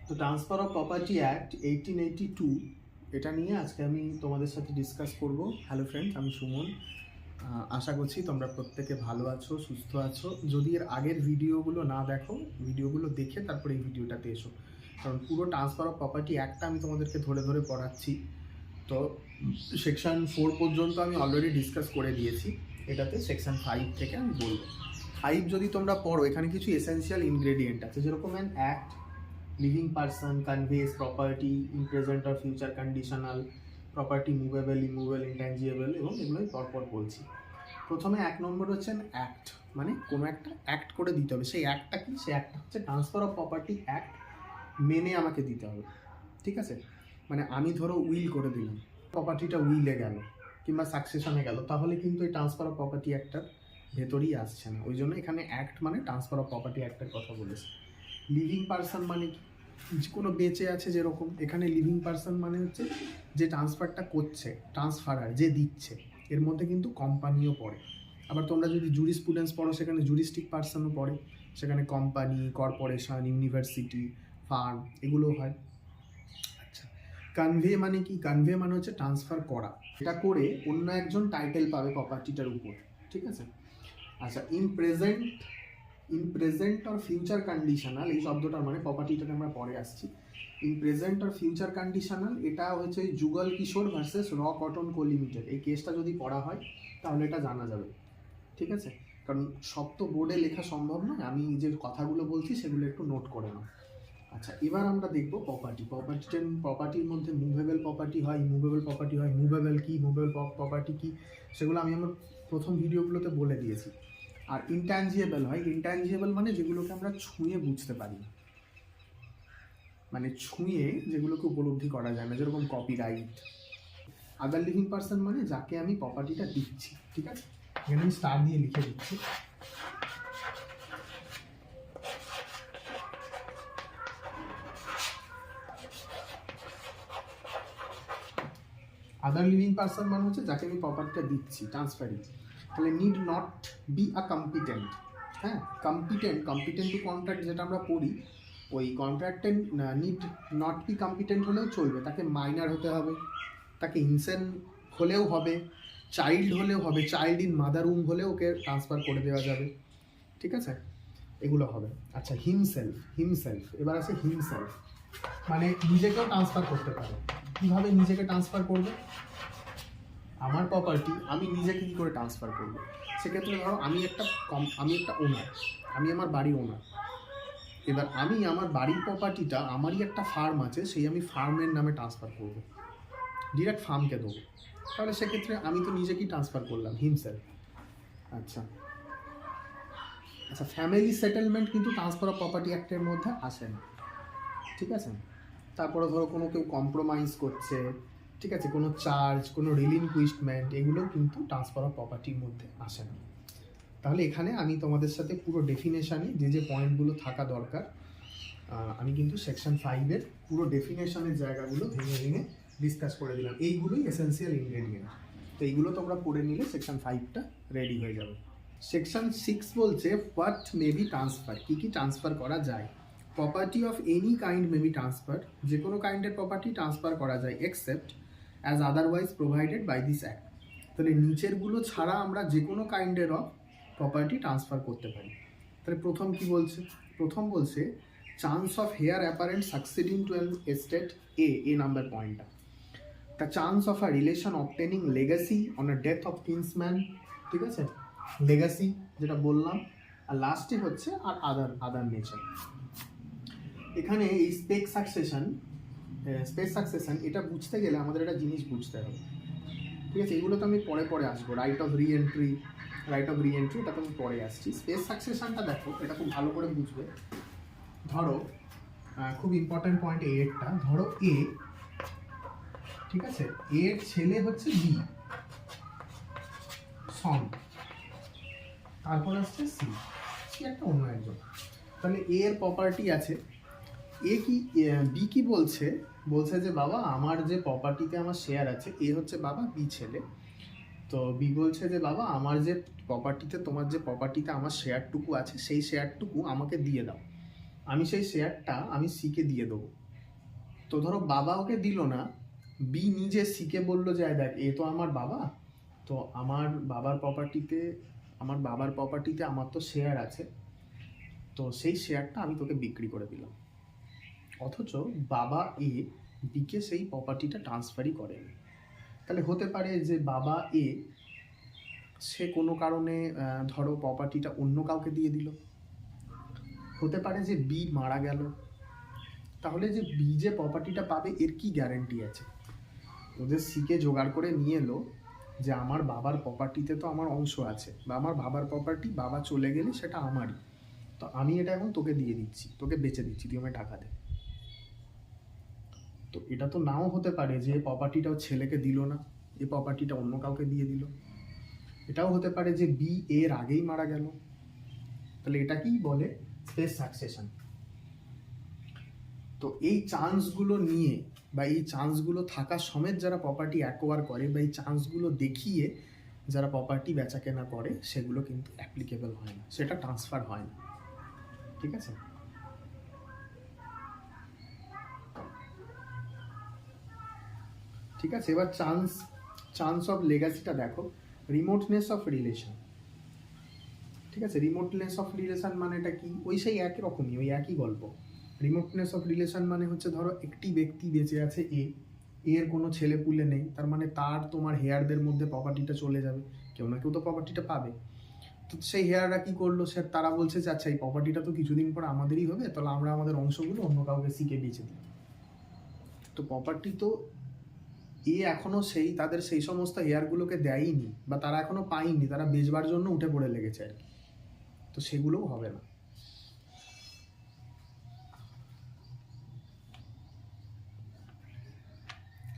তো transfer of property act 1882 এটা নিয়ে আজকে আমি তোমাদের সাথে ডিসকাস করব। হ্যালো ফ্রেন্ডস, আমি সুমন। আশা করছি তোমরা প্রত্যেকে ভালো আছো, সুস্থ আছো। যদি এর আগের ভিডিওগুলো না দেখো, ভিডিওগুলো দেখে তারপরে এই ভিডিওটাতে এসো, কারণ পুরো ট্রান্সফার অফ প্রপার্টি অ্যাক্টটা আমি তোমাদেরকে ধরে ধরে পড়াচ্ছি। তো সেকশন 4 পর্যন্ত আমি অলরেডি ডিসকাস করে দিয়েছি, এটাতে সেকশন 5 থেকে আমি বলবো। 5 যদি তোমরা পড়ো, এখানে কিছু এসেনশিয়াল ইনগ্রেডিয়েন্ট আছে, যেরকম an act, living person, canvas property in present or future conditional, property movable, immovable, intangible, এবং এগুলোই পরপর বলছি। প্রথমে 1 নম্বর হচ্ছে অ্যাক্ট, মানে কোনো একটা অ্যাক্ট করে দিতে হবে। সেই অ্যাক্টটা কি? সেই অ্যাক্টটা হচ্ছে ট্রান্সফার অফ প্রপার্টি অ্যাক্ট মেনে আমাকে দিতে হবে, ঠিক আছে? মানে আমি ধরো উইল করে দিলাম, প্রপার্টিটা উইলে গেল কিংবা সাকসেশনে গেল, তাহলে কিন্তু এই ট্রান্সফার অফ প্রপার্টি অ্যাক্টটার ভেতরেই আসছে না। ওই জন্য এখানে অ্যাক্ট মানে ট্রান্সফার অফ প্রপার্টি অ্যাক্টের কথা বলেছে। লিভিং পারসন মানে কি? কোনো বেঁচে আছে, যেরকম এখানে লিভিং পারসন মানে হচ্ছে যে ট্রান্সফারটা করছে, ট্রান্সফারার যে দিচ্ছে, এর মধ্যে কিন্তু কোম্পানিও পড়ে। আবার তোমরা যদি জুরিসপ্রুডেন্স পড়ো, সেখানে জুরিস্টিক পারসনও পড়ে, সেখানে কোম্পানি, কর্পোরেশন, ইউনিভার্সিটি, ফার্ম এগুলো হয়। আচ্ছা, কনভে মানে কি? কনভে মানে হচ্ছে ট্রান্সফার করা। এটা করে অন্য একজন টাইটেল পাবে প্রপার্টিটার উপর, ঠিক আছে? আচ্ছা, in present or future conditional, এই শব্দটার মানে প্রপার্টিটাকে আমরা পরে আসছি। In present or future conditional, এটা হচ্ছে যুগল কিশোর ভার্সেস র কটন কো লিমিটেড। এই কেসটা যদি পড়া হয় তাহলে এটা জানা যাবে, ঠিক আছে? কারণ সব তো বোর্ডে লেখা সম্ভব নয়, আমি যে কথাগুলো বলছি সেগুলো একটু নোট করে নাও। আচ্ছা, এবার আমরা দেখব প্রপার্টির মধ্যে মুভেবল প্রপার্টি হয়, ইমুভেবল প্রপার্টি হয়। মুভেবল কি, মুভেবল প্রপার্টি কি, সেগুলো আমি আমার প্রথম ভিডিওগুলোতে বলে দিয়েছি। আর ইনট্যাঞ্জিবল হয়। ইনট্যাঞ্জিবল মানে যেগুলোকে আমরা ছুঁয়ে বুঝতে পারি না, মানে ছুঁয়ে যেগুলোকে উপলব্ধি করা যায় না, যেরকম কপিরাইট। আদার লিভিং পারসন মানে যাকে আমি প্রপার্টিটা দিচ্ছি, ঠিক আছে? এখানে আমি স্টার দিয়ে লিখে দিচ্ছি। আদার লিভিং পারসন মানে হচ্ছে যাকে আমি প্রপার্টিটা দিচ্ছি, ট্রান্সফারিং। তাহলে need not be a competent. হ্যাঁ, কম্পিটেন্ট টু কন্ট্রাক্ট যেটা আমরা পড়ি, ওই কন্ট্রাক্টে নিড নট বি কম্পিটেন্ট হলেও চলবে। তাকে মাইনার হতে হবে, তাকে ইনসেন হলেও হবে, চাইল্ড হলেও হবে, চাইল্ড ইন মাদার উম হলেও ওকে ট্রান্সফার করে দেওয়া যাবে, ঠিক আছে? এগুলো হবে। আচ্ছা, হিমসেলফ এবার আছে হিমসেলফ, মানে নিজেকেও ট্রান্সফার করতে পারে। কীভাবে নিজেকে ট্রান্সফার করবে? আমার প্রপার্টি আমি নিজেকে কী করে ট্রান্সফার করবো? সেক্ষেত্রে ধরো আমি একটা ওনার, আমি আমার বাড়ির ওনার। এবার আমি আমার বাড়ির প্রপার্টিটা, আমারই একটা ফার্ম আছে, সেই আমি ফার্মের নামে ট্রান্সফার করবো, ডিরেক্ট ফার্মকে দেবো। তাহলে সেক্ষেত্রে আমি তো নিজেকেই ট্রান্সফার করলাম, হিমসেলফ। আচ্ছা, ফ্যামিলি সেটেলমেন্ট কিন্তু ট্রান্সফার অফ প্রপার্টি অ্যাক্টের মধ্যে আসে না, ঠিক আছে? তারপরে ধরো কোনো কেউ কম্প্রোমাইজ করছে, ঠিক আছে, কোনো চার্জ, কোনো রিলিনকুইশমেন্ট, এগুলোও কিন্তু ট্রান্সফার অফ প্রপার্টির মধ্যে আসে না। তাহলে এখানে আমি তোমাদের সাথে পুরো ডেফিনেশানে যে পয়েন্টগুলো থাকা দরকার, আমি কিন্তু সেকশন 5-এর পুরো ডেফিনেশনের জায়গাগুলো ভেঙে ভেঙে ডিসকাস করে দিলাম। এইগুলোই এসেন্সিয়াল ইনগ্রেডিয়েন্ট। তো এইগুলো তোমরা পড়ে নিলে সেকশন 5টা রেডি হয়ে যাবে। সেকশন 6 বলছে হোয়াট মে বি ট্রান্সফার, কী কী ট্রান্সফার করা যায়। Property of any kind may be transfer, যে কোনো কাইন্ডের প্রপার্টি ট্রান্সফার করা যায় except as otherwise provided by this act. তাহলে নিচেরগুলো ছাড়া আমরা যে কোনো কাইন্ডের অফ প্রপার্টি ট্রান্সফার করতে পারি। তাহলে প্রথম কি বলছে? প্রথম বলছে chance of heir apparent succeeding to an estate, এ নাম্বার পয়েন্টটা। The chance of a relation obtaining legacy on a death of kinsman, ঠিক আছে? লেগাসি যেটা বললাম। আর লাস্টে হচ্ছে আর আদার নেচার। এখানে এই স্পেস সাকসেশন এটা বুঝতে গেলে আমাদের একটা জিনিস বুঝতে হবে, ঠিক আছে? এগুলো তো আমি পরে আসবো। রাইট অফ রি এন্ট্রি এটা তো আমি পরে আসছি। স্পেস সাকসেশনটা দেখো, এটা খুব ভালো করে বুঝবে। ধরো খুব ইম্পর্ট্যান্ট পয়েন্ট এরটা, ধরো এ, ঠিক আছে, এর ছেলে হচ্ছে বি, সন, তারপর আসছে সি একটা অন্য একজন। তাহলে এ এর প্রপার্টি আছে, বি কি বলছে যে বাবা আমার যে প্রপার্টিতে আমার শেয়ার আছে, এ হচ্ছে বাবা, বি ছেলে। তো বি বলছে যে বাবা আমার যে প্রপার্টিতে, তোমার যে প্রপার্টিতে আমার শেয়ারটুকু আছে, সেই শেয়ারটুকু আমাকে দিয়ে দাও। আমি সেই শেয়ারটা আমি সিকে দিয়ে দেবো। তো ধরো বাবা ওকে দিল না, বি নিজে সিকে বললো যে দেখ এ তো আমার বাবা, তো আমার বাবার প্রপার্টিতে আমার তো শেয়ার আছে, তো সেই শেয়ারটা আমি তোকে বিক্রি করে দিলাম। অথচ বাবা এ বিকে সেই প্রপার্টিটা ট্রান্সফারই করেনি। তাহলে হতে পারে যে বাবা এ সে কোনো কারণে ধরো প্রপার্টিটা অন্য কাউকে দিয়ে দিল, হতে পারে যে বি মারা গেল, তাহলে যে বি যে প্রপার্টিটা পাবে এর কি গ্যারেন্টি আছে? ওদের সিকে জোগাড় করে নিয়ে এলো যে আমার বাবার প্রপার্টিতে তো আমার অংশ আছে, বা আমার বাবার প্রপার্টি বাবা চলে গেলে সেটা আমারই, তো আমি এটা এখন তোকে দিয়ে দিচ্ছি, তোকে বেচে দিচ্ছি, তুই আমায় টাকা দে। তো এটা তো নাও হতে পারে যে প্রপার্টিটাও ছেলেকে দিল না, এই প্রপার্টিটা অন্য কাউকে দিয়ে দিল। এটাও হতে পারে যে বি এর আগেই মারা গেল। তাহলে এটাকেই বলে স্পেস সাকসেশন। তো এই চান্সগুলো নিয়ে বা এই চান্সগুলো থাকা সমেত যারা প্রপার্টি অ্যাকোয়ার করে বা এই চান্সগুলো দেখিয়ে যারা প্রপার্টি বেচা কেনা করে, সেগুলো কিন্তু অ্যাপ্লিকেবল হয় না, সেটা ট্রান্সফার হয় না। ঠিক আছে? ঠিক আছে, এবার চান্স অফ লেগাসিটা দেখো। রিমোটনেস অফ রিলেশন। ঠিক আছে, রিমোটনেস অফ রিলেশন মানে এটা কি? ওই সেই একই রকমই, ওই একই গল্প। রিমোটনেস অফ রিলেশন মানে হচ্ছে ধরো একটি ব্যক্তি বেঁচে আছে এর কোনো ছেলে পুলে নেই, তার মানে তার তোমার হেয়ারদের মধ্যে প্রপার্টিটা চলে যাবে, কেউ না কেউ তো প্রপার্টিটা পাবে। তো সেই হেয়াররা কি করলো, তারা বলছে যে আচ্ছা এই প্রপার্টিটা তো কিছুদিন পর আমাদেরই হবে, তাহলে আমরা আমাদের অংশগুলো অন্য কাউকে সিকে বেঁচে দিই। তো প্রপার্টি তো এখনো তাদের সেই সমস্ত হেয়ারগুলোকে দেয়নি, বা তারা এখনো পায়নি, তারা বেচবার জন্য উঠে পড়ে লেগেছে আর কি। তো সেগুলোও হবে না।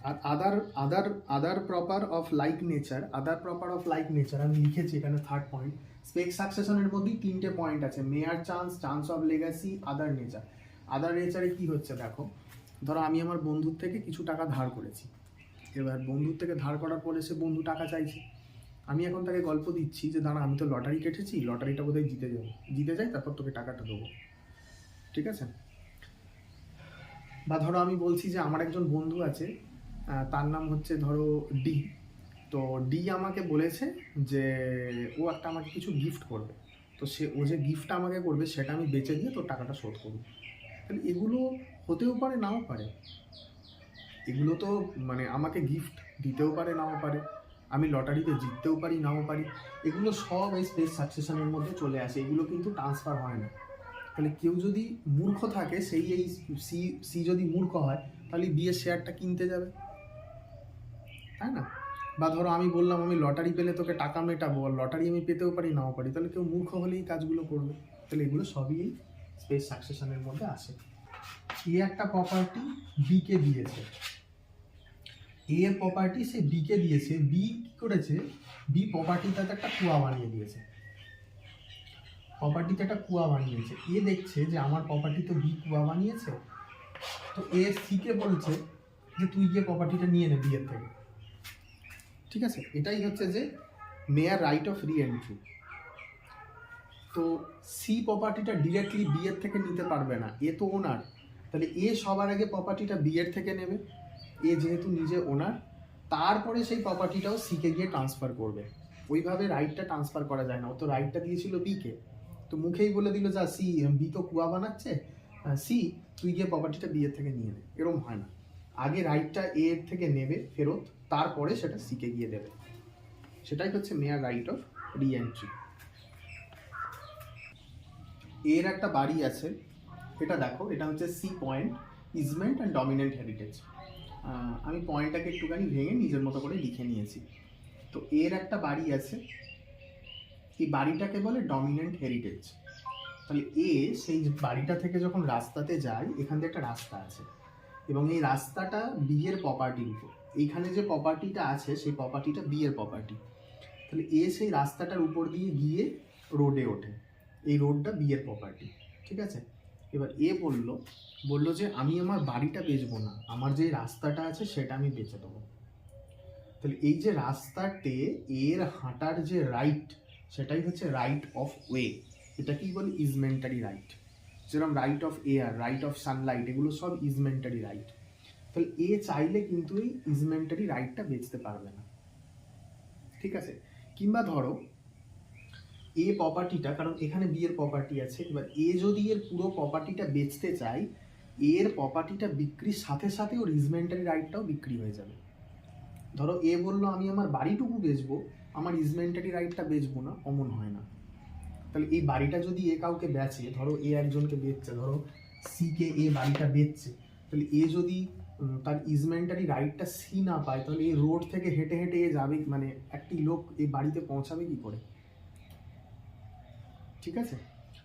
আর আদার প্রপার অফ লাইক নেচার আমি লিখেছি এখানে থার্ড পয়েন্ট। স্পেস সাকসেশনের মধ্যেই 3টে পয়েন্ট আছে, mere chance of legacy, other nature. Other নেচারে কি হচ্ছে দেখো, ধরো আমি আমার বন্ধুর থেকে কিছু টাকা ধার করেছি, এবার বন্ধুর থেকে ধার করার পরে সে বন্ধু টাকা চাইছে, আমি এখন তাকে গল্প দিচ্ছি যে দাঁড়া আমি তো লটারি কেটেছি, লটারিটা বোধহয় জিতে যাই, তারপর তোকে টাকাটা দেবো। ঠিক আছে? বা ধরো আমি বলছি যে আমার একজন বন্ধু আছে, তার নাম হচ্ছে ধরো ডি, তো ডি আমাকে বলেছে যে ও একটা আমাকে কিছু গিফট করবে, তো ও যে গিফটটা আমাকে করবে সেটা আমি বেচে দিয়ে তোর টাকাটা শোধ করবো। তাহলে এগুলো হতেও পারে, নাও পারে। এগুলো তো মানে আমাকে গিফট দিতেও পারে, নাও পারে, আমি লটারিতে জিততেও পারি, নাও পারি। এগুলো সব এই স্পেস সাকসেশনের মধ্যে চলে আসে, এগুলো কিন্তু ট্রান্সফার হয় না। তাহলে কেউ যদি মূর্খ থাকে, সেই এই সি যদি মূর্খ হয়, তাহলে বি এর শেয়ারটা কিনতে যাবে, তাই না? বা ধরো আমি বললাম আমি লটারি পেলে তোকে টাকা মেটাবো, আর লটারি আমি পেতেও পারি, নাও পারি, তাহলে কেউ মূর্খ হলেই কাজগুলো করবে। তাহলে এগুলো সবই এই স্পেস সাকসেশনের মধ্যে আসে। এ একটা প্রপার্টি বিকে দিয়েছে, এ এর প্রপার্টি সে বিকে দিয়েছে, বি কি করেছে, বি প্রপার্টিটাতে একটা কুয়া বানিয়ে দিয়েছে, প্রপার্টিতে একটা কুয়া বানিয়েছে। এ দেখছে যে আমার প্রপার্টি তো বি কুয়া বানিয়েছে, তো এ সিকে বলছে যে তুই গিয়ে প্রপার্টিটা নিয়ে নে বি এর থেকে। ঠিক আছে, এটাই হচ্ছে যে মেয়ার রাইট অফ রি এন্ট্রি। তো সি প্রপার্টিটা ডিরেক্টলি বি এর থেকে নিতে পারবে না, এ তো ওনার, তাহলে এ সবার আগে প্রপার্টিটা বি এর থেকে নেবে, এ যেহেতু নিজে ওনার, তারপরে সেই প্রপার্টিটাও সিকে গিয়ে ট্রান্সফার করবে। ওইভাবে রাইটটা ট্রান্সফার করা যায় না, ও তো রাইটটা দিয়েছিল বিকে, তো মুখেই বলে দিল যা সি বি তো কুয়া বানাচ্ছে, সি তুই গিয়ে প্রপার্টিটা বি এর থেকে নিয়ে নে, এরকম হয় না। আগে রাইটটা এ এর থেকে নেবে ফেরত, তারপরে সেটা সিকে গিয়ে দেবে। সেটাই হচ্ছে mere right of re entry. এর একটা বাড়ি আছে, এটা দেখো, এটা হচ্ছে C point, easement and dominant heritage. আমি পয়েন্টটাকে একটুখানি ভেঙে নিজের মতো করে লিখে নিয়েছি। তো এর একটা বাড়ি আছে, এই বাড়িটাকে বলে ডমিনেন্ট হেরিটেজ। তাহলে এ সেই বাড়িটা থেকে যখন রাস্তাতে যায়, এখান থেকে একটা রাস্তা আছে, এবং এই রাস্তাটা বি এর প্রপার্টির উপর, এইখানে যে প্রপার্টিটা আছে সেই প্রপার্টিটা বি এর প্রপার্টি। তাহলে এ সেই রাস্তাটার উপর দিয়ে গিয়ে রোডে ওঠে, এই রোডটা বি এর প্রপার্টি। ঠিক আছে, এবার এ বললো যে আমি আমার বাড়িটা বেচবো না, আমার যে রাস্তাটা আছে সেটা আমি বেচে দেবো। তাহলে এই যে রাস্তাতে এর হাঁটার যে রাইট, সেটাই হচ্ছে রাইট অফ ওয়ে, এটা কি বলে ইজমেন্টারি রাইট। যেরকম right of air, right of Sunlight, এগুলো সব ইজমেন্টারি রাইট। তাহলে এ চাইলে কিন্তু এই ইজমেন্টারি রাইটটা বেচতে পারবে না, ঠিক আছে? কিংবা ধরো এ প্রপার্টিটা, কারণ এখানে বি এর প্রপার্টি আছে, এবার এ যদি এর পুরো প্রপার্টিটা বেচতে চায়, এর প্রপার্টিটা বিক্রির সাথে সাথে ওর ইজমেন্টারি রাইটটাও বিক্রি হয়ে যাবে। ধরো এ বললো আমি আমার বাড়িটুকু বেচবো, আমার ইজমেন্টারি রাইটটা বেচবো না, অমন হয় না। তাহলে এই বাড়িটা যদি এ কাউকে বেচে, ধরো এ একজনকে বেচছে, ধরো সি কে এ বাড়িটা বেচছে, তাহলে এ যদি তার ইজমেন্টারি রাইটটা সি না পায়, তাহলে এই রোড থেকে হেঁটে হেঁটে এ যাবে, মানে একটি লোক এই বাড়িতে পৌঁছাবে কি করে? ঠিক আছে?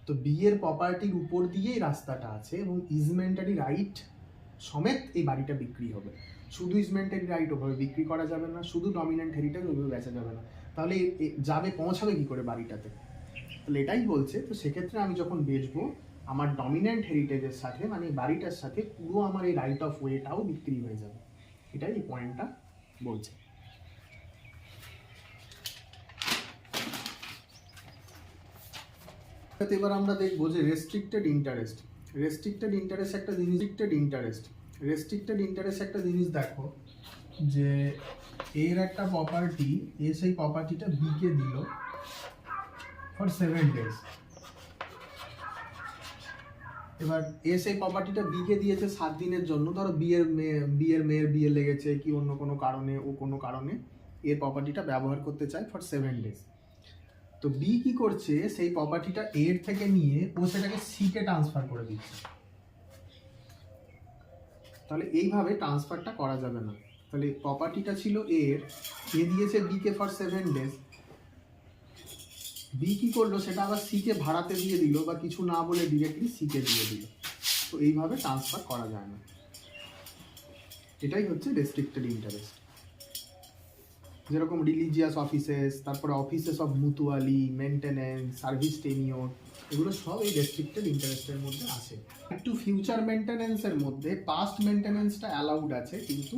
তো বি এর প্রপার্টির উপর দিয়েই রাস্তাটা আছে এবং ইজমেন্টারি রাইট সমেত এই বাড়িটা বিক্রি হবে। শুধু ইজমেন্টারি রাইট ওভাবে বিক্রি করা যাবে না, শুধু ডমিন্যান্ট হেরিটেজ ওভাবে বেচা যাবে না, তাহলে যাবে পৌঁছাবে কি করে বাড়িটাতে? তাহলে এটাই বলছে। তো সেক্ষেত্রে আমি যখন বেচবো, আমার ডমিন্যান্ট হেরিটেজের সাথে, মানে বাড়িটার সাথে পুরো আমার এই রাইট অফ ওয়েটাও বিক্রি হয়ে যাবে। এটাই এই পয়েন্টটা বলছে। এবার আমরা দেখবো যে রেস্ট্রিক্টেড ইন্টারেস্ট। রেস্ট্রিক্টেড ইন্টারেস্ট একটা জিনিস, রেস্ট্রিক্টেড ইন্টারেস্ট একটা জিনিস দেখো, যে এর একটা প্রপার্টি, এ সেই প্রপার্টিটা বি কে দিল ফর 7 days। এবার এ সেই প্রপার্টিটা বি কে দিয়েছে 7 দিনের জন্য। ধরো বিয়ের মেয়ের বিয়ে লেগেছে কি অন্য কোনো কারণে, ও কোনো কারণে এর প্রপার্টিটা ব্যবহার করতে চায় ফর 7 days। তো বি কি করছে, সেই প্রপার্টিটা এর থেকে নিয়ে ও সেটাকে সি কে ট্রান্সফার করে দিচ্ছে। তাহলে এইভাবে ট্রান্সফারটা করা যাবে না। তাহলে প্রপার্টিটা ছিল এর, এ দিয়েছে বি কে ফর 7 days, বি কি করলো সেটা আবার সি কে ভাড়াতে দিয়ে দিল, বা কিছু না বলে ডিরেক্টলি সি কে দিয়ে দিল। তো এইভাবে ট্রান্সফার করা যায় না। এটাই হচ্ছে রেস্ট্রিক্টেড ইন্টারেস্ট। যেরকম রিলিজিয়াস অফিসেস, তারপরে offices of mutawalli, maintenance, service tenure, এগুলো সব এই রেস্ট্রিক্টেড ইন্টারেস্টের মধ্যে আসে। একটু ফিউচার মেনটেনেন্সের মধ্যে পাস্ট মেনটেনেন্সটা অ্যালাউড আছে, কিন্তু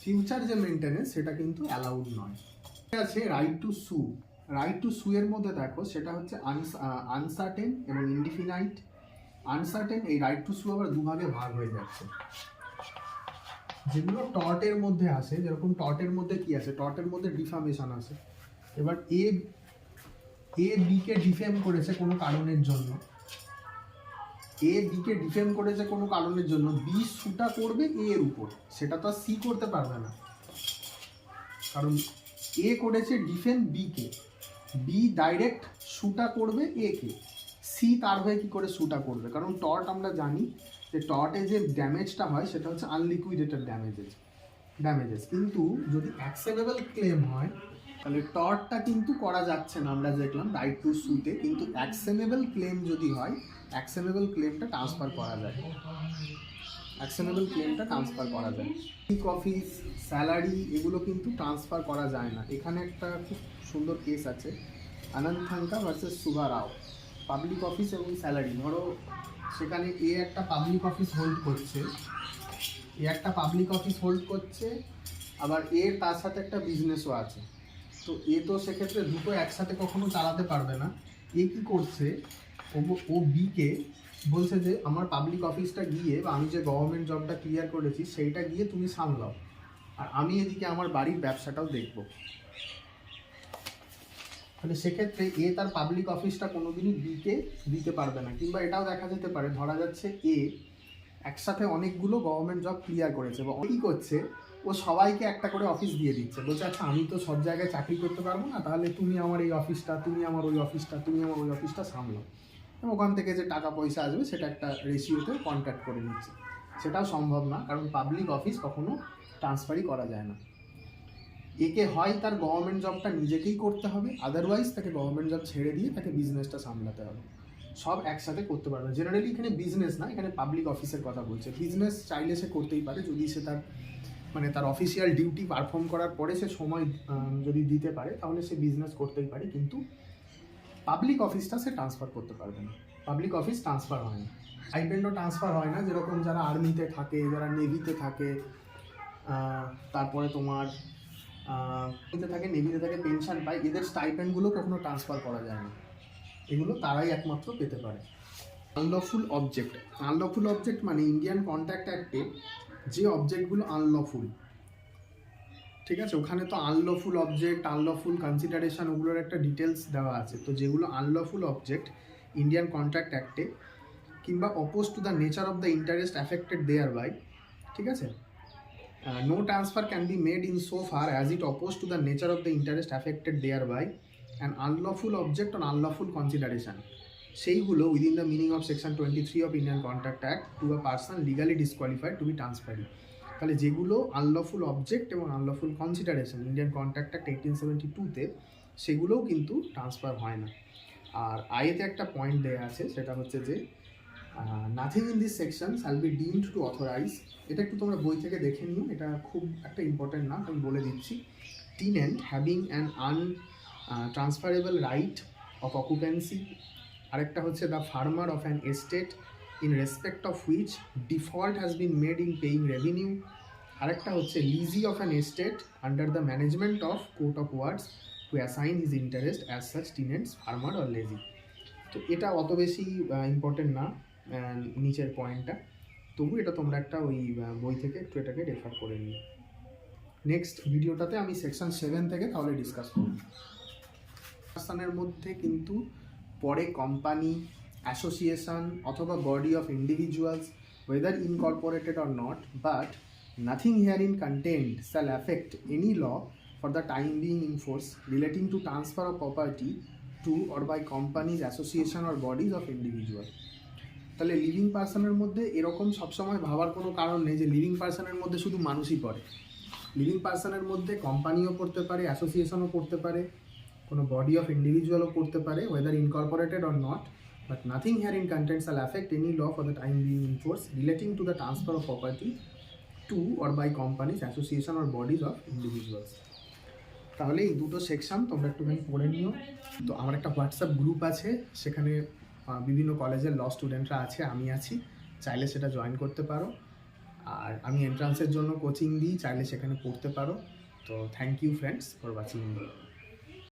ফিউচার যে মেনটেনেন্স সেটা কিন্তু অ্যালাউড নয়। আছে রাইট টু সু। রাইট টু সু এর মধ্যে দেখো সেটা হচ্ছে আনসার্টেন এবং ইনডিফিনাইট। আনসার্টেন, এই রাইট টু সু আবার দুভাগে ভাগ হয়ে যাচ্ছে। যেগুলো টর্টের মধ্যে আসে, যেরকম টর্টের মধ্যে কি আছে, টর্টের মধ্যে ডিফামেশন আছে। এবার এ বি কে ডিফেম করেছে কোনো কারণের জন্য, এ বি কে ডিফেম করেছে কোনো কারণের জন্য, বি সুটা করবে এ এর উপর, সেটা তো আর সি করতে পারবে না, কারণ এ করেছে ডিফেম বি কে, বি ডাইরেক্ট সুটা করবে এ কে, সি তার হয়ে কি করে সুটা করবে? কারণ টর্ট আমরা জানি যে টর্টে যে ড্যামেজটা হয় সেটা হচ্ছে আনলিকুইডেটেড ড্যামেজেস, কিন্তু যদি অ্যাকসেপ্টেবল ক্লেম হয় তাহলে টর্টটা কিন্তু করা যাচ্ছে না, আমরা দেখলাম রাইট টু সুতে। কিন্তু অ্যাকশনেবল ক্লেম যদি হয়, অ্যাকশনেবল ক্লেমটা ট্রান্সফার করা যায়, অফিস, স্যালারি, এগুলো কিন্তু ট্রান্সফার করা যায় না। এখানে একটা খুব সুন্দর কেস আছে, আনন্দ থাঙ্কা ভার্সেস সুভা রাও, পাবলিক অফিস এবং স্যালারি। ধরো সেখানে এ একটা পাবলিক অফিস হোল্ড করছে, আবার এর তার সাথে একটা বিজনেসও আছে। তো এ তো সেক্ষেত্রে দুটো একসাথে কখনো চালাতে পারবে না। এ কি করছে, ও বি কে বলছে যে আমার পাবলিক অফিসটা গিয়ে, বা আমি যে গভর্নমেন্ট জবটা ক্লিয়ার করেছি সেইটা গিয়ে তুমি সামলাও, আর আমি এদিকে আমার বাড়ির ব্যবসাটাও দেখব। তাহলে সেক্ষেত্রে এ তার পাবলিক অফিসটা কোনোদিনই বি কে দিতে পারবে না। কিংবা এটাও দেখা যেতে পারে, ধরা যাচ্ছে এ একসাথে অনেকগুলো গভর্নমেন্ট জব ক্লিয়ার করেছে, বা কি করছে, ও সবাইকে একটা করে অফিস দিয়ে দিচ্ছে, বলছে আচ্ছা আমি তো সব জায়গায় চাকরি করতে পারবো না, তাহলে তুমি আমার এই অফিসটা, তুমি আমার ওই অফিসটা সামলাও, এবং ওখান থেকে যে টাকা পয়সা আসবে সেটা একটা রেশিওতে কন্ট্যাক্ট করে নিচ্ছে। সেটাও সম্ভব না, কারণ পাবলিক অফিস কখনো ট্রান্সফারই করা যায় না। একে হয় তার গভর্নমেন্ট জবটা নিজেকেই করতে হবে, আদারওয়াইজ তাকে গভর্নমেন্ট জব ছেড়ে দিয়ে তাকে বিজনেসটা সামলাতে হবে। সব একসাথে করতে পারবে। জেনারেলি এখানে বিজনেস না, এখানে পাবলিক অফিসের কথা বলছে। বিজনেস চাইলে সে করতেই পারে, যদি সে তার অফিসিয়াল ডিউটি পারফর্ম করার পরে সে সময় যদি দিতে পারে, তাহলে সে বিজনেস করতেই পারে। কিন্তু পাবলিক অফিসটা সে ট্রান্সফার করতে পারবে না, পাবলিক অফিস ট্রান্সফার হয় না। স্টাইপেন্ডও ট্রান্সফার হয় না, যেরকম যারা আর্মিতে থাকে, যারা নেভিতে থাকে, তারপরে তোমার নেভিতে থাকে পেনশন পায়, এদের স্টাইপেন্ডগুলো কখনো ট্রান্সফার করা যায় না, এগুলো তারাই একমাত্র পেতে পারে। আনলফুল অবজেক্ট মানে ইন্ডিয়ান কন্ট্যাক্ট অ্যাক্টে যে অবজেক্টগুলো আনলফুল, ঠিক আছে, ওখানে তো আনলফুল অবজেক্ট, আনলফুল কনসিডারেশন, ওগুলোর একটা ডিটেলস দেওয়া আছে। তো যেগুলো আনলফুল অবজেক্ট ইন্ডিয়ান কন্ট্রাক্ট অ্যাক্টে, কিংবা oppose to the nature of the interest affected thereby, ঠিক আছে, no transfer can be made in so far as it oppose to the nature of the interest affected thereby an unlawful object on unlawful consideration, সেইগুলো within the meaning of section 23 of Indian contract act to a person legally disqualified to be transferring. তাহলে যেগুলো unlawful object এবং unlawful consideration Indian contract act 1872-তে, সেগুলোও কিন্তু transfer হয় না। আর আইতে একটা পয়েন্ট দেওয়া আছে, সেটা হচ্ছে যে nothing in this section shall be deemed to authorise. এটা একটু তোমরা বই থেকে দেখে নিও, এটা খুব একটা ইম্পর্টেন্ট না, আমি বলে দিচ্ছি। Tenant having an transferable right of occupancy, আরেকটা হচ্ছে the farmer of an estate in respect of which default has been made in paying revenue, আরেকটা হচ্ছে lessee of an estate under the management of court of wards to assign his interest as such tenants farmer or lessee. তো এটা অত বেশি important না নিচের পয়েন্টটা, তবু এটা তোমরা একটা ওই বই থেকে একটু এটাকে রেফার করে নিও। নেক্সট ভিডিওটাতে আমি সেকশন 7 থেকে তাহলে ডিসকাস করব। পার্সনের মধ্যে কিন্তু পরে কোম্পানি, অ্যাসোসিয়েশন অথবা body of individuals whether incorporated or not, but nothing herein contained shall affect any law for the time being in force relating to transfer of property to or by companies, association or bodies of individual। তাহলে living পার্সনের মধ্যে এরকম সবসময় ভাবার কোনো কারণ নেই যে লিভিং পার্সনের মধ্যে শুধু মানুষই পড়ে। লিভিং পার্সনের মধ্যে কোম্পানিও পড়তে পারে, অ্যাসোসিয়েশনও পড়তে পারে, কোনো বডি অফ ইন্ডিভিজুয়ালও পড়তে পারে, whether incorporated or not, but nothing herein contained shall affect any law for the time being in force relating to the transfer of property to or by companies, association or bodies of individuals। তাহলে এই দুটো section তোমরা একটুখানি পড়ে নিও। তো আমার একটা হোয়াটসঅ্যাপ গ্রুপ আছে, সেখানে বিভিন্ন কলেজের ল স্টুডেন্টরা আছে, আমি আছি, চাইলে সেটা জয়েন করতে পারো। আর আমি এন্ট্রান্সের জন্য কোচিং দিই, চাইলে সেখানে পড়তে পারো। তো thank you friends for watching.